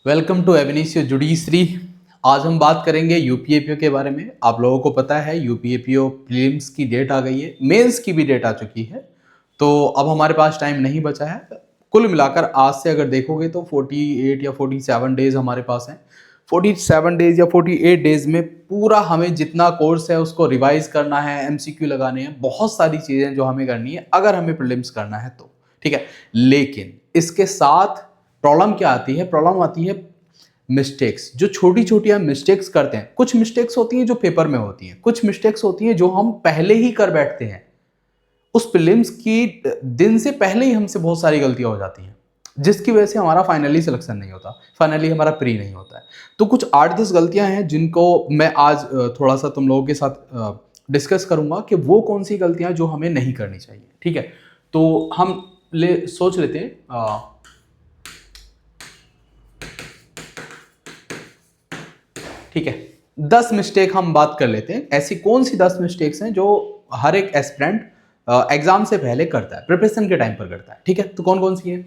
Welcome two avenue judiciary. आज हम बात करेंगे यूपीएपीओ के बारे में। आप लोगों को पता है यूपीएपीओ प्रीलिम्स की डेट आ गई है, मेंस की भी डेट आ चुकी है, तो अब हमारे पास टाइम नहीं बचा है। कुल मिलाकर आज से अगर देखोगे तो 48 या 47 डेज हमारे पास हैं। 47 डेज या 48 डेज में पूरा हमें जितना कोर्स है उसको रिवाइज करना है, एमसीक्यू लगाने हैं, बहुत सारी चीज़ें जो हमें करनी है अगर हमें प्रीलिम्स करना है तो। ठीक है, लेकिन इसके साथ प्रॉब्लम क्या आती है? प्रॉब्लम आती है मिस्टेक्स। जो छोटी छोटी हम मिस्टेक्स करते हैं, कुछ मिस्टेक्स होती हैं जो पेपर में होती हैं, कुछ मिस्टेक्स होती हैं जो हम पहले ही कर बैठते हैं। उस प्रीलिम्स की दिन से पहले ही हमसे बहुत सारी गलतियां हो जाती हैं, जिसकी वजह से हमारा फाइनली सिलेक्शन नहीं होता, फाइनली हमारा प्री नहीं होता है। तो कुछ 8-10 गलतियां हैं जिनको मैं आज थोड़ा सा तुम लोगों के साथ डिस्कस करूंगा कि वो कौन सी गलतियां जो हमें नहीं करनी चाहिए। ठीक है, तो हम सोच लेते हैं। ठीक है, 10 मिस्टेक हम बात कर लेते हैं। ऐसी कौन सी 10 मिस्टेक्स हैं जो हर एक एस्पिरेंट एग्जाम से पहले करता है, प्रिपरेशन के टाइम पर करता है। ठीक है, तो कौन कौन सी है?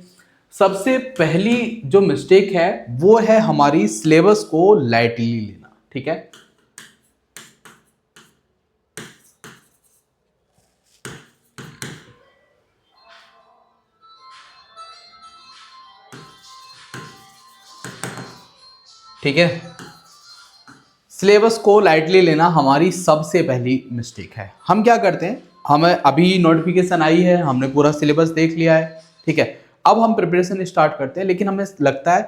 सबसे पहली जो मिस्टेक है वो है हमारी सिलेबस को लाइटली लेना। ठीक है, ठीक है, सिलेबस को लाइटली लेना हमारी सबसे पहली मिस्टेक है। हम क्या करते हैं, हमें अभी नोटिफिकेशन आई है, हमने पूरा सिलेबस देख लिया है। ठीक है, अब हम प्रिपरेशन स्टार्ट करते हैं, लेकिन हमें लगता है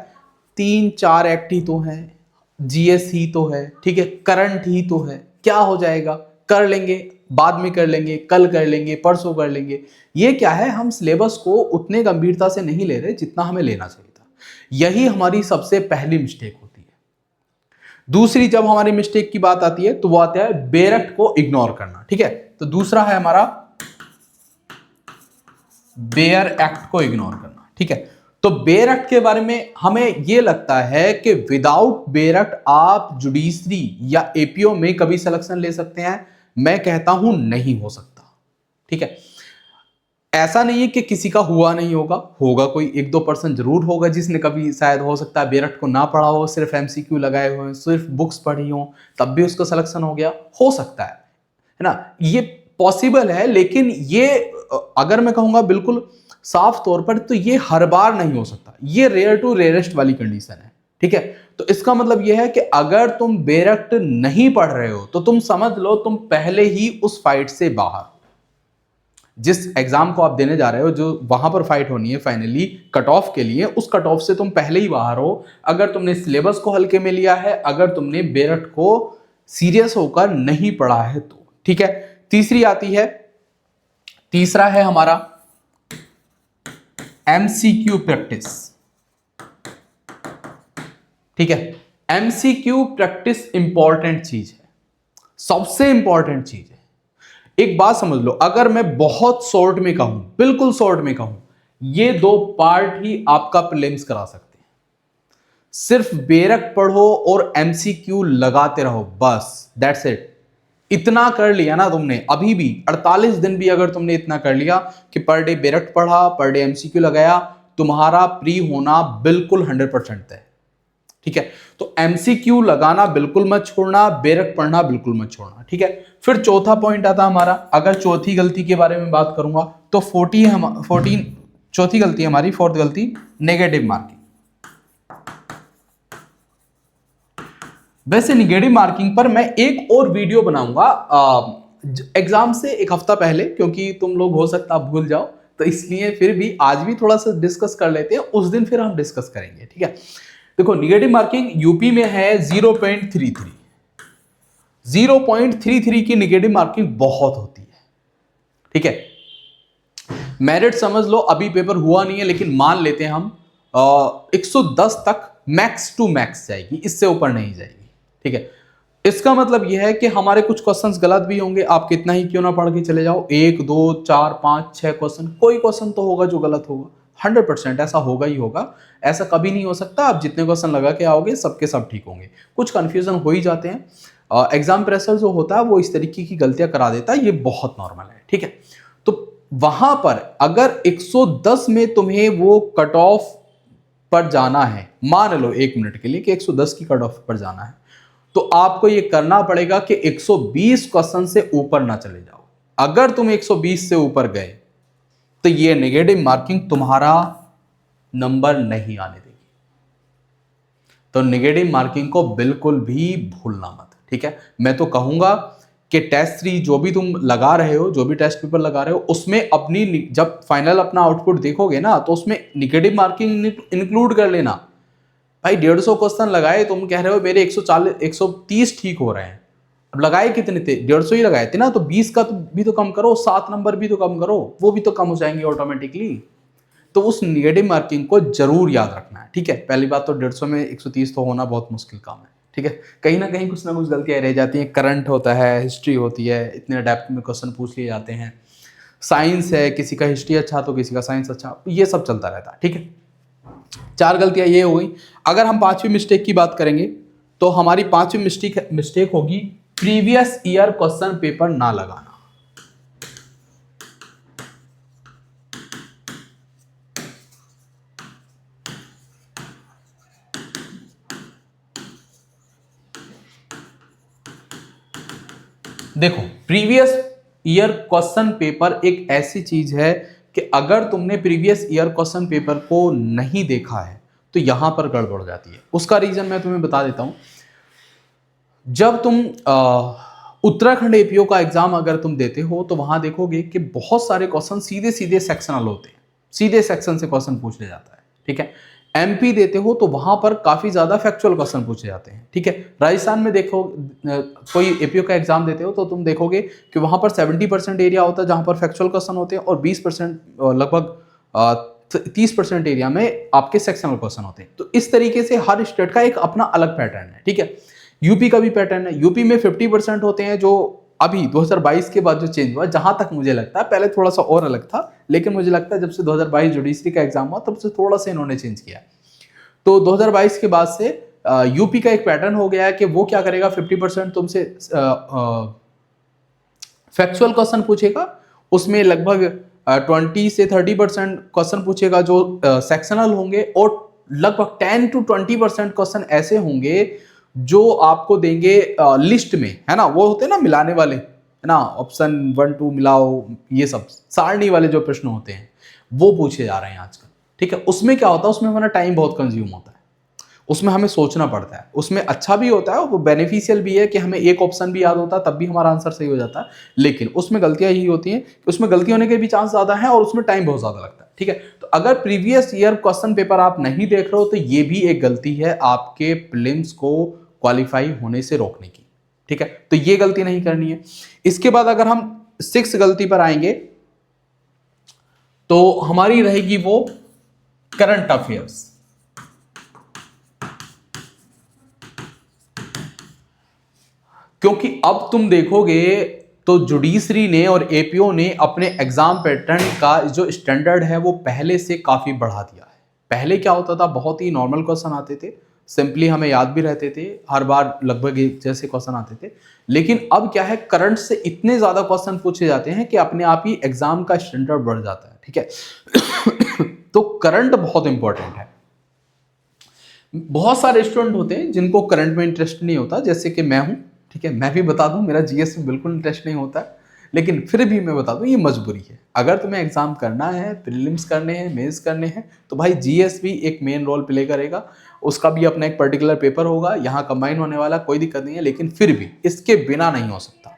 3-4 एक्ट ही तो है, जीएस ही तो है, ठीक है, करंट ही तो है, क्या हो जाएगा, कर लेंगे, बाद में कर लेंगे, कल कर लेंगे, परसों कर लेंगे। ये क्या है, हम सिलेबस को उतने गंभीरता से नहीं ले रहे जितना हमें लेना चाहिए था। यही हमारी सबसे पहली मिस्टेक होती है। दूसरी जब हमारी मिस्टेक की बात आती है तो वो आता है बेरक्ट को इग्नोर करना। ठीक है, तो दूसरा है हमारा बेयर एक्ट को इग्नोर करना। ठीक है, तो बेयर एक्ट के बारे में हमें यह लगता है कि विदाउट बेयर एक्ट आप जुडिशरी या एपीओ में कभी सिलेक्शन ले सकते हैं। मैं कहता हूं नहीं हो सकता। ठीक है, ऐसा नहीं है कि किसी का हुआ नहीं होगा, होगा, कोई 1-2% जरूर होगा जिसने कभी शायद हो सकता है बेरट को ना पढ़ा हो, सिर्फ एमसीक्यू लगाए हुए, सिर्फ बुक्स पढ़ी हो, तब भी उसको सिलेक्शन हो गया, हो सकता है ना, ये पॉसिबल है। लेकिन ये अगर मैं कहूंगा बिल्कुल साफ तौर पर, तो ये हर बार नहीं हो सकता, ये रेयर टू रेयरेस्ट वाली कंडीशन है। ठीक है, तो इसका मतलब यह है कि अगर तुम बेरट नहीं पढ़ रहे हो तो तुम समझ लो तुम पहले ही उस फाइट से बाहर। जिस एग्जाम को आप देने जा रहे हो, जो वहां पर फाइट होनी है फाइनली कट ऑफ के लिए, उस कट ऑफ से तुम पहले ही बाहर हो, अगर तुमने सिलेबस को हल्के में लिया है, अगर तुमने बेरट को सीरियस होकर नहीं पढ़ा है तो। ठीक है, तीसरी आती है, तीसरा है हमारा एमसीक्यू प्रैक्टिस। ठीक है, एमसीक्यू प्रैक्टिस इंपॉर्टेंट चीज है, सबसे इंपॉर्टेंट चीज है। एक बात समझ लो, अगर मैं बहुत शॉर्ट में कहूं, बिल्कुल शॉर्ट में कहूं, ये 2 पार्ट ही आपका प्रीलिम्स करा सकते हैं। सिर्फ बेरक पढ़ो और एमसीक्यू लगाते रहो, बस, दैट्स इट। इतना कर लिया ना तुमने, अभी भी 48 दिन भी अगर तुमने इतना कर लिया कि पर डे बेरक पढ़ा, पर डे एमसीक्यू लगाया, तुम्हारा प्री होना बिल्कुल 100% है। ठीक है, तो एमसीक्यू लगाना बिल्कुल मत छोड़ना, बेरक पढ़ना बिल्कुल मत छोड़ना। ठीक है, फिर चौथा पॉइंट आता हमारा, अगर चौथी गलती के बारे में बात करूंगा तो 14 चौथी गलती हमारी, फोर्थ गलती, नेगेटिव मार्किंग। वैसे नेगेटिव मार्किंग पर मैं एक और वीडियो बनाऊंगा एग्जाम से एक हफ्ता पहले, क्योंकि तुम लोग हो सकता भूल जाओ, तो इसलिए फिर भी आज भी थोड़ा सा डिस्कस कर लेते हैं, उस दिन फिर हम डिस्कस करेंगे। ठीक है, देखो निगेटिव मार्किंग यूपी में है 0.33। 0.33 की निगेटिव मार्किंग बहुत होती है। ठीक है, मेरिट समझ लो अभी पेपर हुआ नहीं है, लेकिन मान लेते हैं हम 110 तक मैक्स टू मैक्स जाएगी, इससे ऊपर नहीं जाएगी। ठीक है, इसका मतलब यह है कि हमारे कुछ क्वेश्चंस गलत भी होंगे, आप कितना ही क्यों ना पढ़ के चले जाओ, 1, 2, 4, 5, 6 क्वेश्चन, कोई क्वेश्चन तो होगा जो गलत होगा, 100% ऐसा होगा ही होगा। ऐसा कभी नहीं हो सकता आप जितने क्वेश्चन लगा के आओगे सबके सब ठीक होंगे, कुछ कंफ्यूजन हो ही जाते हैं। एग्जाम प्रेशर जो होता है वो इस तरीके की गलतियां करा देता है, ये बहुत नॉर्मल है। ठीक है, तो वहां पर अगर 110 में तुम्हें वो कट ऑफ पर जाना है, मान लो 1 मिनट के लिए कि 110 की कट ऑफ पर जाना है, तो आपको ये करना पड़ेगा कि 120 क्वेश्चन से ऊपर ना चले जाओ। अगर तुम 120 से ऊपर गए तो ये नेगेटिव मार्किंग तुम्हारा नंबर नहीं आने देगी। तो नेगेटिव मार्किंग को बिल्कुल भी भूलना मत, ठीक है। मैं तो कहूंगा कि टेस्ट 3 जो भी तुम लगा रहे हो, जो भी टेस्ट पेपर लगा रहे हो, उसमें अपनी जब फाइनल अपना आउटपुट देखोगे ना, तो उसमें नेगेटिव मार्किंग इंक्लूड कर लेना। भाई 150 क्वेश्चन लगाए, तुम कह रहे हो मेरे 140 130 ठीक हो रहे हैं, अब लगाए कितने थे? 150 ही लगाए थे ना, तो 20 का भी तो कम करो, 7 नंबर भी तो कम करो, वो भी तो कम हो जाएंगे ऑटोमेटिकली। तो उस नेगेटिव मार्किंग को जरूर याद रखना है, ठीक है। पहली बात तो 150 में 130 तो होना बहुत मुश्किल काम है, ठीक है। कहीं ना कहीं कुछ ना कुछ गलतियां रह जाती हैं, करंट होता है, हिस्ट्री होती है, इतने डेप्थ में क्वेश्चन पूछ लिए जाते हैं, साइंस है, किसी का हिस्ट्री अच्छा तो किसी का साइंस अच्छा, ये सब चलता रहता है, ठीक है। 4 गलतियां ये हो गई। अगर हम 5वीं मिस्टेक की बात करेंगे तो हमारी 5वीं मिस्टेक होगी प्रीवियस ईयर क्वेश्चन पेपर ना लगाना। देखो, प्रीवियस ईयर क्वेश्चन पेपर एक ऐसी चीज है कि अगर तुमने प्रीवियस ईयर क्वेश्चन पेपर को नहीं देखा है तो यहां पर गड़बड़ हो जाती है। उसका रीजन मैं तुम्हें बता देता हूं। जब तुम उत्तराखंड एपीओ का एग्जाम अगर तुम देते हो तो वहां देखोगे कि बहुत सारे क्वेश्चन सीधे सीधे सेक्शनल होते हैं, सीधे सेक्शन से क्वेश्चन पूछ लिया जाता है, ठीक है। एमपी देते हो तो वहां पर काफी ज्यादा फैक्चुअल क्वेश्चन पूछे जाते हैं, ठीक है। राजस्थान में देखो, कोई एपीओ का एग्जाम देते हो तो तुम देखोगे कि वहां पर 70% एरिया होता है जहां पर फैक्चुअल क्वेश्चन होते हैं, और 20% लगभग 30% एरिया में आपके सेक्शनल क्वेश्चन होते हैं। तो इस तरीके से हर स्टेट का एक अपना अलग पैटर्न है, ठीक है। यूपी का भी पैटर्न है, यूपी में 50% होते हैं, जो अभी 2022 के बाद जो चेंज हुआ, जहां तक मुझे लगता है, पहले थोड़ा सा और अलग था, लेकिन मुझे लगता है जब से 2022 जुडिशरी का एग्जाम हुआ तब से थोड़ा सा इन्होंने चेंज किया। तो 2022 के बाद से यूपी का एक पैटर्न हो गया है कि वो क्या करेगा, 50% तुमसे फैक्चुअल क्वेश्चन पूछेगा, उसमें लगभग 20 से 30% क्वेश्चन पूछेगा जो सेक्शनल होंगे, और लगभग 10 to 20% क्वेश्चन ऐसे होंगे जो आपको देंगे लिस्ट में, है ना, वो होते हैं ना मिलाने वाले, है ना, ऑप्शन 1 2 मिलाओ, ये सब सारणी वाले जो प्रश्न होते हैं वो पूछे जा रहे हैं आजकल, ठीक है। उसमें क्या होता है, उसमें हमारा टाइम बहुत कंज्यूम होता है, उसमें हमें सोचना पड़ता है। उसमें अच्छा भी होता है, वो बेनिफिशियल भी है कि हमें एक ऑप्शन भी याद होता है तब भी हमारा आंसर सही हो जाता है, लेकिन उसमें गलतियां यही होती हैं कि उसमें गलती होने के भी चांस ज्यादा है और उसमें टाइम बहुत ज्यादा लगता है, ठीक है। तो अगर प्रीवियस ईयर क्वेश्चन पेपर आप नहीं देख रहे हो तो ये भी एक गलती है आपके प्रीलिम्स को क्वालिफाई होने से रोकने की, ठीक है। तो ये गलती नहीं करनी है। इसके बाद अगर हम 6 गलती पर आएंगे तो हमारी रहेगी वो करंट अफेयर्स। क्योंकि अब तुम देखोगे तो जुडिशरी ने और एपीओ ने अपने एग्जाम पैटर्न का जो स्टैंडर्ड है वो पहले से काफी बढ़ा दिया है। पहले क्या होता था, बहुत ही नॉर्मल क्वेश्चन आते थे, सिंपली हमें याद भी रहते थे, हर बार लगभग एक जैसे क्वेश्चन आते थे। लेकिन अब क्या है, करंट से इतने ज्यादा क्वेश्चन पूछे जाते हैं कि अपने आप ही एग्जाम का स्टैंडर्ड बढ़ जाता है, ठीक है। तो करंट बहुत इंपॉर्टेंट है। बहुत सारे स्टूडेंट होते हैं जिनको करंट में इंटरेस्ट नहीं होता, जैसे कि मैं हूं, ठीक है। मैं भी बता दूं, मेरा जीएस में बिल्कुल इंटरेस्ट नहीं होता, लेकिन फिर भी मैं बता दूं ये मजबूरी है। अगर तुम्हें एग्जाम करना है, प्रीलिम्स करने हैं, मेंस करने हैं, तो भाई जीएस भी एक मेन रोल प्ले करेगा। उसका भी अपना एक पर्टिकुलर पेपर होगा, यहाँ कंबाइन होने वाला, कोई दिक्कत नहीं है, लेकिन फिर भी इसके बिना नहीं हो सकता।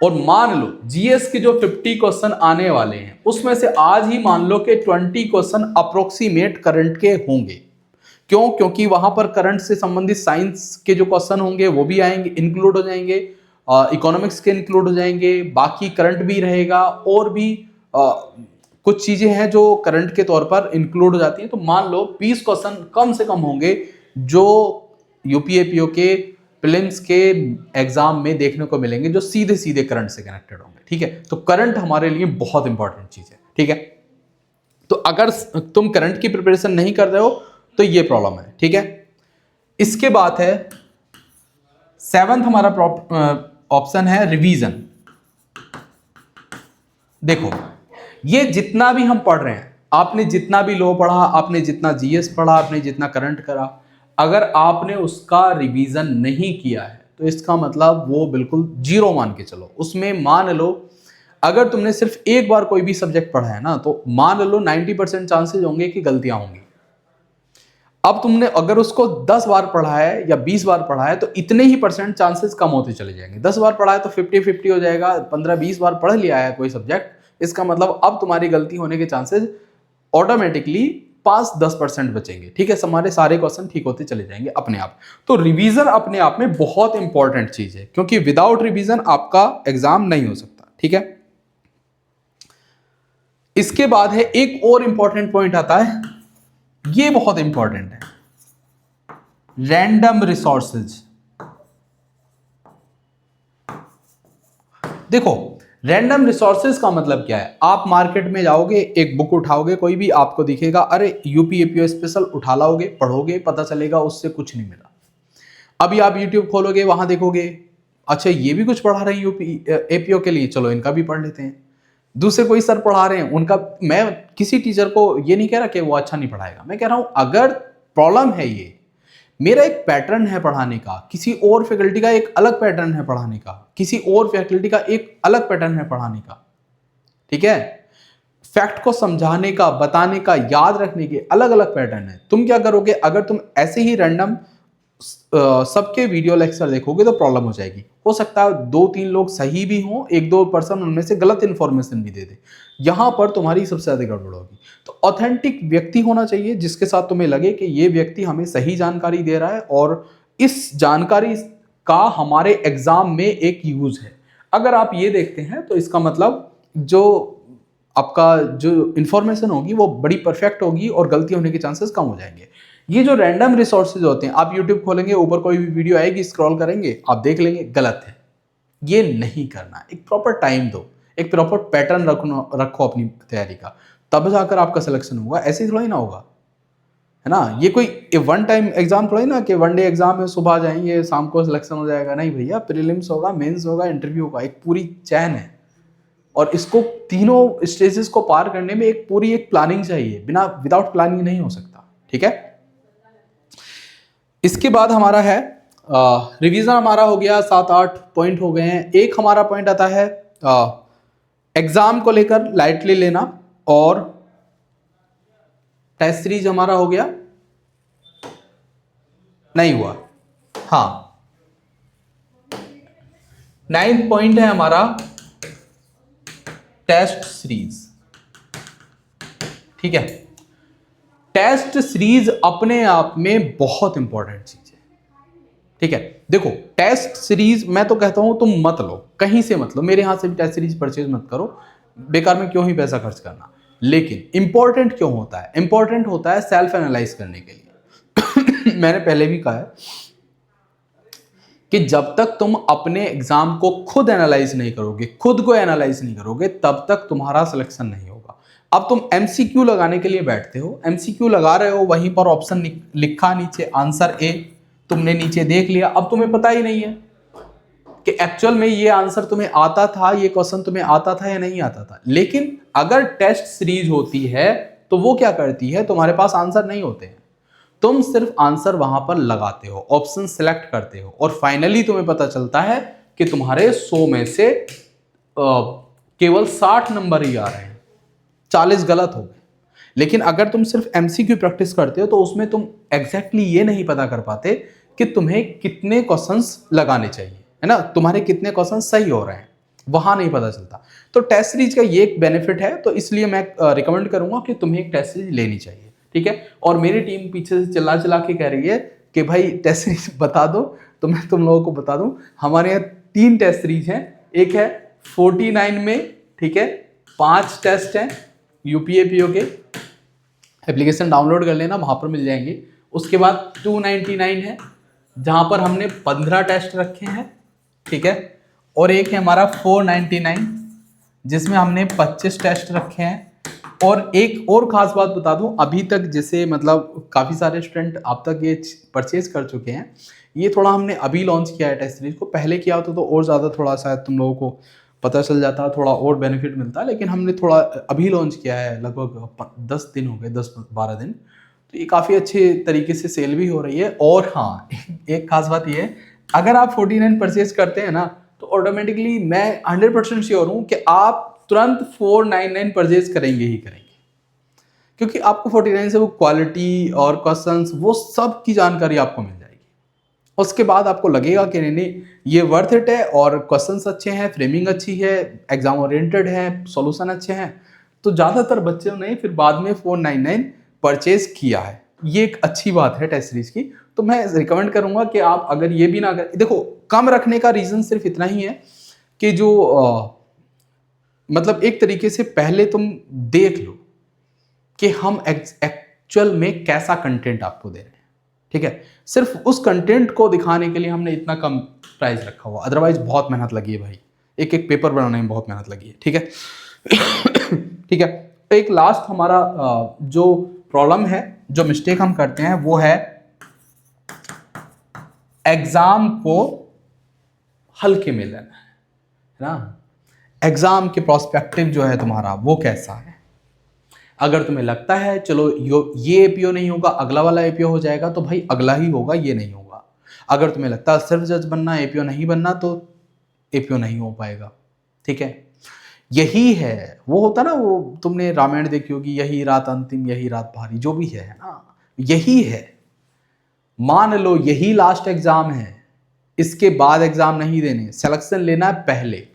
और मान लो जीएस के जो 50 क्वेश्चन आने वाले हैं उसमें से आज ही मान लो कि 20 क्वेश्चन अप्रोक्सीमेट करंट के होंगे। क्यों? क्योंकि वहां पर करंट से संबंधित साइंस के जो क्वेश्चन होंगे वो भी आएंगे, इंक्लूड हो जाएंगे, इकोनॉमिक्स के इंक्लूड हो जाएंगे, बाकी करंट भी रहेगा, और भी कुछ चीजें हैं जो करंट के तौर पर इंक्लूड हो जाती हैं। तो मान लो 20 क्वेश्चन कम से कम होंगे जो यूपीएपीओ के प्रीलिम्स के एग्जाम में देखने को मिलेंगे, जो सीधे सीधे करंट से कनेक्टेड होंगे, ठीक है। तो करंट हमारे लिए बहुत इंपॉर्टेंट चीज है, ठीक है। तो अगर तुम करंट की प्रिपरेशन नहीं कर रहे हो तो ये प्रॉब्लम है, ठीक है। इसके बाद है 7th हमारा ऑप्शन है रिवीजन। देखो, ये जितना भी हम पढ़ रहे हैं आपने जितना भी लॉ पढ़ा, आपने जितना जीएस पढ़ा, आपने जितना करंट करा, अगर आपने उसका रिवीजन नहीं किया है तो इसका मतलब वो बिल्कुल जीरो मान के चलो। उसमें मान लो अगर तुमने सिर्फ एक बार कोई भी सब्जेक्ट पढ़ा है ना, तो मान लो 90% चांसेस होंगे कि गलतियां होंगी। अब तुमने अगर उसको 10 बार पढ़ा है या 20 बार पढ़ा है तो इतने ही परसेंट चांसेस कम होते चले जाएंगे। 10 बार पढ़ा है तो 50-50 हो जाएगा। 15-20 बार पढ़ लिया है कोई सब्जेक्ट, इसका मतलब अब तुम्हारी गलती होने के चांसेस ऑटोमेटिकली 5-10% बचेंगे। ठीक है, हमारे सारे क्वेश्चन ठीक होते चले जाएंगे अपने आप। तो रिवीजन अपने आप में बहुत इंपॉर्टेंट चीज है, क्योंकि विदाउट रिवीजन आपका एग्जाम नहीं हो सकता। ठीक है, इसके बाद है एक और इंपॉर्टेंट पॉइंट आता है, ये बहुत इंपॉर्टेंट है, रैंडम रिसोर्सेज। देखो रैंडम रिसोर्सेज का मतलब क्या है, आप मार्केट में जाओगे, एक बुक उठाओगे कोई भी, आपको दिखेगा अरे यूपी एपीओ स्पेशल, उठा लाओगे, पढ़ोगे, पता चलेगा उससे कुछ नहीं मिला। अभी आप यूट्यूब खोलोगे, वहां देखोगे अच्छा ये भी कुछ पढ़ा रहे हैं यूपी एपीओ के लिए, चलो इनका भी पढ़ लेते हैं। दूसरे कोई सर पढ़ा रहे हैं उनका, मैं किसी टीचर को ये नहीं कह रहा कि वो अच्छा नहीं पढ़ाएगा, मैं कह रहा हूं अगर प्रॉब्लम है ये, मेरा एक पैटर्न है पढ़ाने का, किसी और फैकल्टी का एक अलग पैटर्न है पढ़ाने का, किसी और फैकल्टी का एक अलग पैटर्न है पढ़ाने का। ठीक है, फैक्ट को समझाने का, बताने का, याद रखने के अलग अलग पैटर्न है। तुम क्या करोगे, अगर तुम ऐसे ही रैंडम सबके वीडियो लेक्चर देखोगे तो प्रॉब्लम हो जाएगी। हो सकता है 2-3 लोग सही भी हों, 1-2 पर्सन उनमें से गलत इंफॉर्मेशन भी दे दे, यहां पर तुम्हारी सबसे ज्यादा गड़बड़ होगी। तो ऑथेंटिक व्यक्ति होना चाहिए जिसके साथ तुम्हें लगे कि ये व्यक्ति हमें सही जानकारी दे रहा है और इस जानकारी का हमारे एग्जाम में एक यूज है। अगर आप ये देखते हैं तो इसका मतलब जो आपका जो इंफॉर्मेशन होगी वो बड़ी परफेक्ट होगी और गलती होने के चांसेस कम हो जाएंगे। ये जो रैंडम रिसोर्सेज होते हैं, आप यूट्यूब खोलेंगे, ऊपर कोई भी वीडियो आएगी, स्क्रॉल करेंगे, आप देख लेंगे, गलत है, ये नहीं करना। एक प्रॉपर टाइम दो, एक प्रॉपर पैटर्न रखो अपनी तैयारी का, तब जाकर आपका सिलेक्शन होगा। ऐसे ही थोड़ा ना होगा, है ना। ये कोई वन टाइम एग्जाम थोड़ा ही ना कि वन डे एग्जाम है, सुबह जाएंगे शाम को सिलेक्शन हो जाएगा। नहीं भैया, प्रीलिम्स होगा, मेंस होगा, इंटरव्यू होगा, एक पूरी चैन है और इसको तीनों स्टेजेस को पार करने में एक पूरी एक प्लानिंग चाहिए, बिना विदाउट प्लानिंग नहीं हो सकता। ठीक है, इसके बाद हमारा है रिवीजन, हमारा हो गया 7-8 पॉइंट हो गए हैं। एक हमारा पॉइंट आता है एग्जाम को लेकर लाइटली लेना, और टेस्ट सीरीज हमारा हो गया, नहीं हुआ। हाँ, 9th पॉइंट है हमारा टेस्ट सीरीज। ठीक है, टेस्ट सीरीज अपने आप में बहुत इंपॉर्टेंट चीज है। ठीक है, देखो टेस्ट सीरीज मैं तो कहता हूं तुम मत लो, कहीं से मत लो, मेरे यहां से भी टेस्ट सीरीज परचेज मत करो, बेकार में क्यों ही पैसा खर्च करना। लेकिन इंपॉर्टेंट क्यों होता है, इंपॉर्टेंट होता है सेल्फ एनालाइज करने के लिए। मैंने पहले भी कहा है कि जब तक तुम अपने एग्जाम को खुद एनालाइज नहीं करोगे, खुद को एनालाइज नहीं करोगे, तब तक तुम्हारा सिलेक्शन नहीं होगा। अब तुम एमसीक्यू लगाने के लिए बैठते हो, एमसीक्यू लगा रहे हो, वहीं पर ऑप्शन लिखा नीचे आंसर ए, तुमने नीचे देख लिया, अब तुम्हें पता ही नहीं है कि एक्चुअल में ये आंसर तुम्हें आता था, ये क्वेश्चन तुम्हें आता था या नहीं आता था। लेकिन अगर टेस्ट सीरीज होती है तो वो क्या करती है, तुम्हारे पास आंसर नहीं होते हैं, तुम सिर्फ आंसर वहां पर लगाते हो, ऑप्शन सिलेक्ट करते हो, और फाइनली तुम्हें पता चलता है कि तुम्हारे 100 में से केवल 60 नंबर ही आ रहे हैं, 40 गलत हो गए। लेकिन अगर तुम सिर्फ एमसीक्यू प्रैक्टिस करते हो तो उसमें तुम एग्जैक्टली ये नहीं पता कर पाते कि तुम्हें कितने क्वेश्चंस लगाने चाहिए, है ना, तुम्हारे कितने क्वेश्चन सही हो रहे हैं, वहां नहीं पता चलता। तो टेस्ट सीरीज का ये एक बेनिफिट है, तो इसलिए मैं रिकमेंड करूंगा कि तुम्हें एक टेस्ट सीरीज लेनी चाहिए। ठीक है, और मेरी टीम पीछे से चिल्ला चिल्ला के कह रही है कि भाई टेस्ट सीरीज बता दो, तो मैं तुम लोगों को बता दूं, हमारे यहाँ 3 टेस्ट सीरीज हैं। एक है 49 में, ठीक है, 5 टेस्ट हैं यूपीएपीओ के, एप्लीकेशन डाउनलोड कर लेना, वहां पर मिल जाएंगे। उसके बाद 299 है जहां पर हमने 15 टेस्ट रखे हैं। ठीक है, और एक है हमारा 499 जिसमें हमने 25 टेस्ट रखे हैं। और एक और खास बात बता दूं, अभी तक जैसे मतलब काफ़ी सारे स्टूडेंट अब तक ये परचेज कर चुके हैं। ये थोड़ा हमने अभी लॉन्च किया है टेस्ट सीरीज को, पहले किया होता तो और ज़्यादा थोड़ा शायद तुम लोगों को पता चल जाता, थोड़ा और बेनिफिट मिलता, लेकिन हमने थोड़ा अभी लॉन्च किया है, लगभग 10 दिन हो गए, 10-12 दिन, तो ये काफ़ी अच्छे तरीके से सेल भी हो रही है। और हाँ, एक खास बात ये है, अगर आप 49 परचेज करते हैं ना, तो ऑटोमेटिकली मैं 100% श्योर हूँ कि आप तुरंत 499 परचेज करेंगे ही करेंगे, क्योंकि आपको 49 से वो क्वालिटी और क्वेश्चंस वो सब की जानकारी आपको मिल जाएगी। उसके बाद आपको लगेगा कि नहीं नहीं ये वर्थ इट है, और क्वेश्चंस अच्छे हैं, फ्रेमिंग अच्छी है, एग्जाम ओरिएंटेड है, सॉल्यूशन अच्छे हैं, तो ज़्यादातर बच्चों ने फिर बाद में 499 परचेज किया है। ये एक अच्छी बात है टेस्ट सीरीज की। तो मैं रिकमेंड करूंगा कि आप अगर ये भी ना कर, देखो कम रखने का रीज़न सिर्फ इतना ही है कि जो मतलब एक तरीके से पहले तुम देख लो कि हम एक्चुअल में कैसा कंटेंट आपको दे रहे हैं, ठीक है। सिर्फ उस कंटेंट को दिखाने के लिए हमने इतना कम प्राइस रखा हुआ, अदरवाइज बहुत मेहनत लगी है भाई, एक एक पेपर बनाने में बहुत मेहनत लगी है, ठीक है। ठीक है। एक लास्ट हमारा जो प्रॉब्लम है, जो मिस्टेक हम करते हैं, वो है एग्जाम को हल्के में लेना है ना। एग्जाम के प्रोस्पेक्टिव जो है तुम्हारा वो कैसा है। अगर तुम्हें लगता है चलो ये एपीओ नहीं होगा, अगला वाला एपीओ हो जाएगा, तो भाई अगला ही होगा, ये नहीं होगा। अगर तुम्हें लगता है सिर्फ जज बनना, एपीओ नहीं बनना, तो एपीओ नहीं हो पाएगा, ठीक है। यही है, वो होता ना, वो तुमने रामायण देखी होगी, यही रात अंतिम यही रात भारी, जो भी है ना, यही है। मान लो यही लास्ट एग्जाम है, इसके बाद एग्जाम नहीं देने, सिलेक्शन लेना है पहले।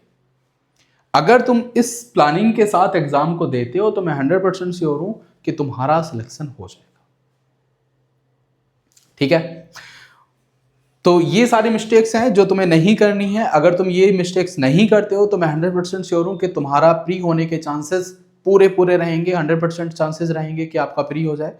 अगर तुम इस प्लानिंग के साथ एग्जाम को देते हो, तो मैं 100% श्योर हूं कि तुम्हारा सिलेक्शन हो जाएगा, ठीक है। तो ये सारी मिस्टेक्स हैं जो तुम्हें नहीं करनी है। अगर तुम ये मिस्टेक्स नहीं करते हो, तो मैं 100% श्योर हूं कि तुम्हारा प्री होने के चांसेस पूरे रहेंगे, 100% चांसेस रहेंगे कि आपका प्री हो जाए।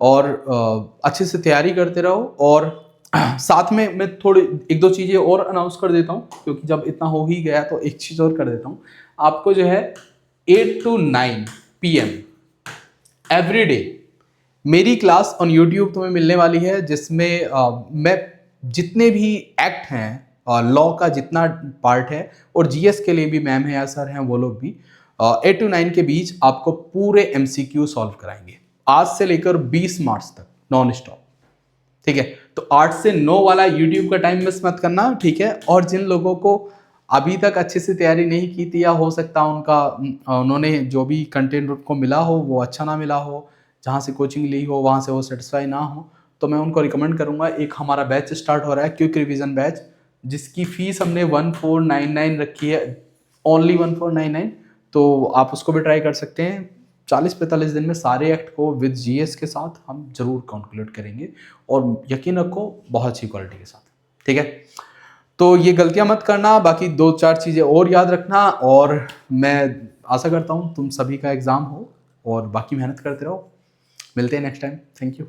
और अच्छे से तैयारी करते रहो। और साथ में मैं थोड़ी एक दो चीज़ें और अनाउंस कर देता हूँ, क्योंकि जब इतना हो ही गया तो एक चीज़ और कर देता हूँ। आपको जो है 8 to 9 PM एवरी डे मेरी क्लास ऑन यूट्यूब तुम्हें मिलने वाली है, जिसमें मैं जितने भी एक्ट हैं, लॉ का जितना पार्ट है, और जीएस के लिए भी मैम है या सर हैं, वो लोग भी 8 to 9 के बीच आपको पूरे MCQ सॉल्व कराएंगे, आज से लेकर 20 मार्च तक नॉन स्टॉप, ठीक है। तो 8 से 9 वाला यूट्यूब का टाइम मिस मत करना, ठीक है। और जिन लोगों को अभी तक अच्छे से तैयारी नहीं की थी, या हो सकता उनका उन्होंने जो भी कंटेंट उनको मिला हो वो अच्छा ना मिला हो, जहाँ से कोचिंग ली हो वहाँ से वो सेटिस्फाई ना हो, तो मैं उनको रिकमेंड करूँगा, एक हमारा बैच स्टार्ट हो रहा है, क्विक रिवीजन बैच, जिसकी फीस हमने 1499 रखी है, ओनली 1499। तो आप उसको भी ट्राई कर सकते हैं। 40-45 दिन में सारे एक्ट को विद जीएस के साथ हम जरूर कैलकुलेट करेंगे, और यकीन रखो बहुत अच्छी क्वालिटी के साथ, ठीक है। तो ये गलतियां मत करना, बाकी 2-4 चीज़ें और याद रखना, और मैं आशा करता हूँ तुम सभी का एग्ज़ाम हो, और बाकी मेहनत करते रहो। मिलते हैं नेक्स्ट टाइम। Thank you.